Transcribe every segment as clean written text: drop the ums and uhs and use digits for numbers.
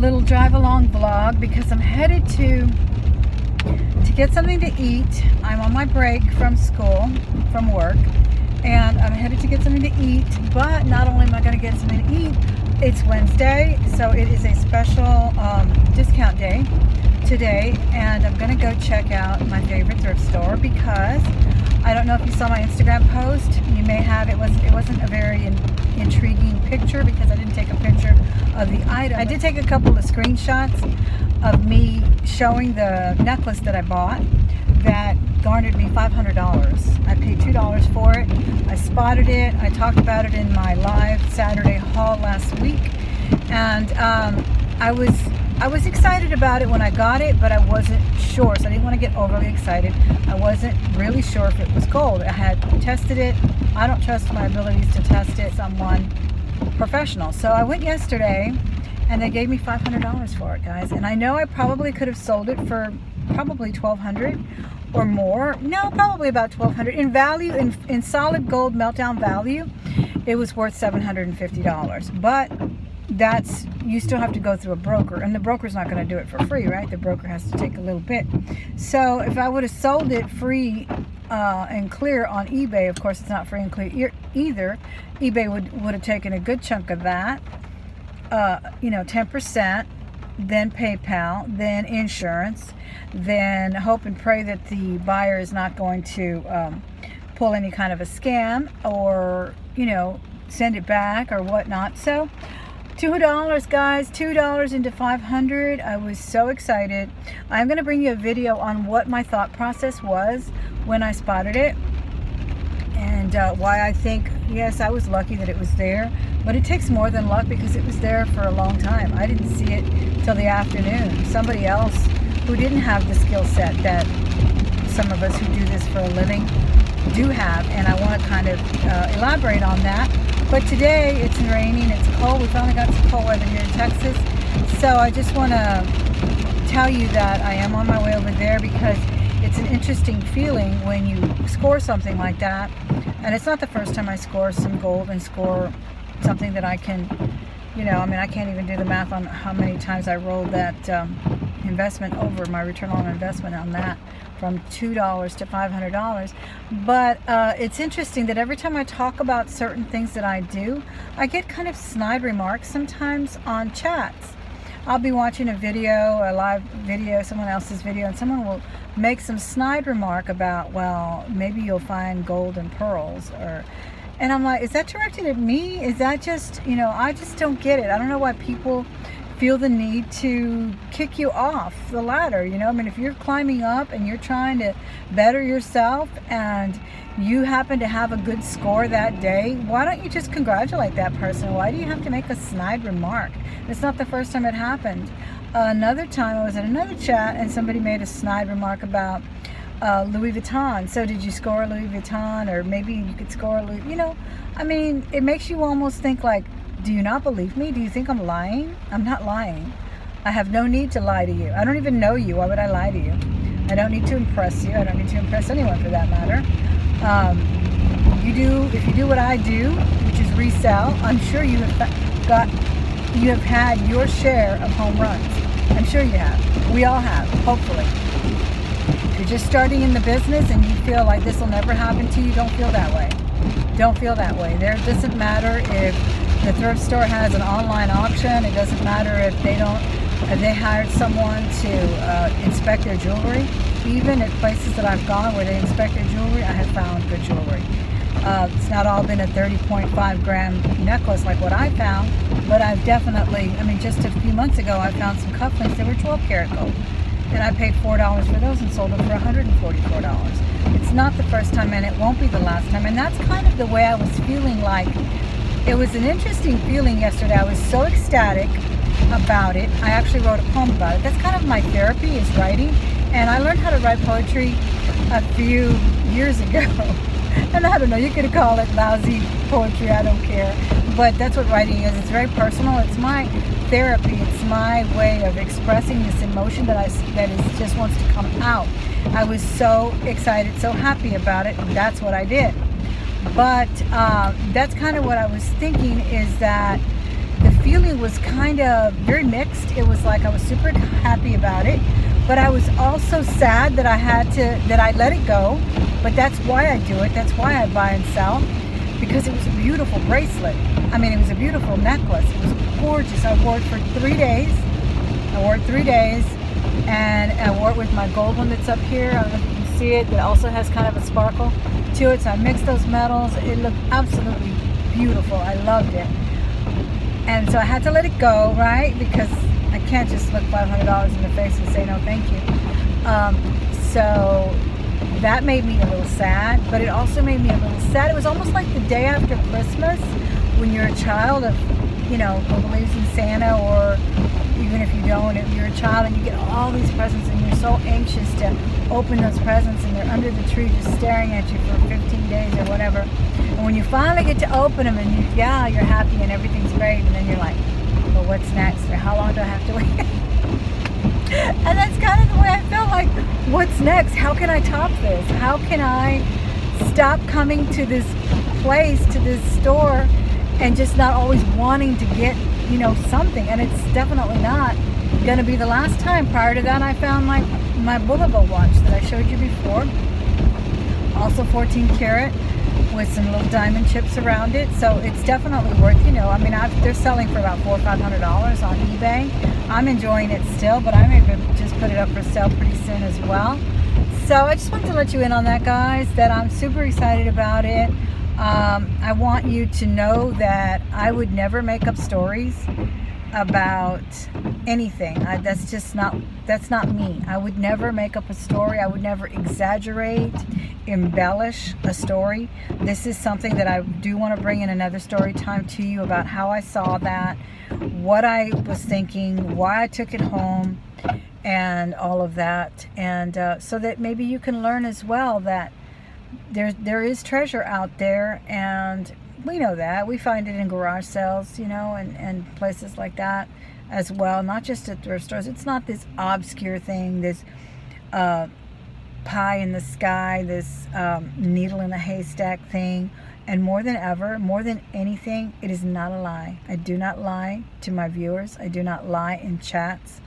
little drive along vlog because I'm headed to get something to eat. I'm on my break from work, and I'm headed to get something to eat. But not only am I going to get something to eat, it's Wednesday, so it is a special discount day today, and I'm going to go check out my favorite thrift store because I don't know if you saw my Instagram post. You may have. It wasn't a very intriguing picture because I didn't take a picture of the item. I did take a couple of screenshots of me showing the necklace that I bought that garnered me $500. I paid $2 for it. I spotted it. I talked about it in my live Saturday haul last week, and I was excited about it when I got it, but I wasn't sure, so I didn't want to get overly excited. I wasn't really sure if it was gold. I had tested it. I don't trust my abilities to test it. Someone professional. So I went yesterday, and they gave me $500 for it, guys. And I know I probably could have sold it for probably $1,200 or more. No, probably about $1,200 in value. In solid gold meltdown value, it was worth $750. But you still have to go through a broker, and the broker's not going to do it for free, right? The broker has to take a little bit. So if I would have sold it free and clear on eBay, of course it's not free and clear either, eBay would have taken a good chunk of that, 10%, then PayPal, then insurance, then hope and pray that the buyer is not going to pull any kind of a scam or, send it back or whatnot. So $2, guys, $2 into $500. I was so excited. I'm going to bring you a video on what my thought process was when I spotted it, and why I think, yes, I was lucky that it was there, but it takes more than luck because it was there for a long time. I didn't see it till the afternoon. Somebody else who didn't have the skill set that some of us who do this for a living do have, and I want to kind of elaborate on that. But today it's raining, it's cold. We finally got some cold weather here in Texas. So I just want to tell you that I am on my way over there because it's an interesting feeling when you score something like that. And it's not the first time I score some gold and score something that I can, I can't even do the math on how many times I rolled that investment over, my return on investment on that, from $2 to $500. But it's interesting that every time I talk about certain things that I do, I get kind of snide remarks sometimes on chats. I'll be watching a live video, someone else's video, and someone will make some snide remark about, well, maybe you'll find gold and pearls, and I'm like, is that directed at me? Is that just, I just don't get it. I don't know why people feel the need to kick you off the ladder. If you're climbing up and you're trying to better yourself and you happen to have a good score that day, why don't you just congratulate that person? Why do you have to make a snide remark? It's not the first time it happened. Another time I was in another chat and somebody made a snide remark about Louis Vuitton. So did you score Louis Vuitton? Or maybe you could score Louis, it makes you almost think like, do you not believe me? Do you think I'm lying? I'm not lying. I have no need to lie to you. I don't even know you. Why would I lie to you? I don't need to impress you. I don't need to impress anyone for that matter. If you do what I do, which is resell, I'm sure you have had your share of home runs. I'm sure you have. We all have, hopefully. If you're just starting in the business and you feel like this will never happen to you, don't feel that way. Don't feel that way. It doesn't matter if the thrift store has an online auction. It doesn't matter if they hired someone to inspect their jewelry. Even at places that I've gone where they inspect their jewelry, I have found good jewelry. It's not all been a 30.5 gram necklace like what I found, but I've definitely, just a few months ago I found some cufflinks that were 12 karat gold, and I paid $4 for those and sold them for $144. It's not the first time, and it won't be the last time, and that's kind of the way I was feeling. Like, it was an interesting feeling yesterday. I was so ecstatic about it. I actually wrote a poem about it. That's kind of my therapy, is writing, and I learned how to write poetry a few years ago. And I don't know, you could call it lousy poetry, I don't care. But that's what writing is. It's very personal. It's my therapy. It's my way of expressing this emotion that just wants to come out. I was so excited, so happy about it, and that's what I did. But that's kind of what I was thinking, is that the feeling was kind of very mixed. It was like I was super happy about it, but I was also sad that I let it go. But that's why I do it. That's why I buy and sell, because it was a beautiful bracelet. I mean, it was a beautiful necklace. It was gorgeous. I wore it for 3 days. And I wore it with my gold one that's up here. I don't know if you can see it. That also has kind of a sparkle to it. So I mixed those metals. It looked absolutely beautiful. I loved it. And so I had to let it go, right? Because I can't just look $500 in the face and say no thank you. So that made me a little sad, but it also made me a little sad. It was almost like the day after Christmas when you're a child of, you know, who believes in Santa, or even if you don't, if you're a child and you get all these presents and you're so anxious to open those presents and they're under the tree just staring at you for 15 days or whatever. And when you finally get to open them and you're happy and everything's great, and then you're like, well, what's next? Or how long do I have to wait? And that's kind of the way I felt like, what's next? How can I top this? How can I stop coming to this place, to this store, and just not always wanting to get, you know, something? And it's definitely not going to be the last time. Prior to that, I found my Boulevard watch that I showed you before. Also 14 karat with some little diamond chips around it. So it's definitely worth, you know, I mean, they're selling for about $400 or $500 on eBay. I'm enjoying it still, but I may just put it up for sale pretty soon as well. So I just wanted to let you in on that, guys, that I'm super excited about it. I want you to know that I would never make up stories about anything. That's not me. I would never make up a story. I would never exaggerate, embellish a story. This is something that I do want to bring in another story time to you about how I saw that, what I was thinking, why I took it home, and all of that. And so that maybe you can learn as well that there is treasure out there, and we know that. We find it in garage sales, you know, and places like that as well, not just at thrift stores. It's not this obscure thing, this pie in the sky, this needle in a haystack thing. And more than ever, more than anything, it is not a lie. I do not lie to my viewers. I do not lie in chats.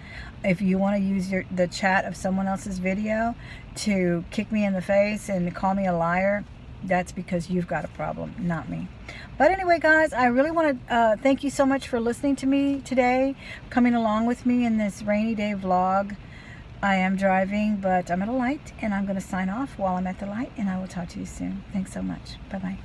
If you want to use the chat of someone else's video to kick me in the face and call me a liar, that's because you've got a problem, not me. But anyway, guys, I really want to thank you so much for listening to me today, coming along with me in this rainy day vlog. I am driving, but I'm at a light, and I'm going to sign off while I'm at the light, and I will talk to you soon. Thanks so much. Bye-bye.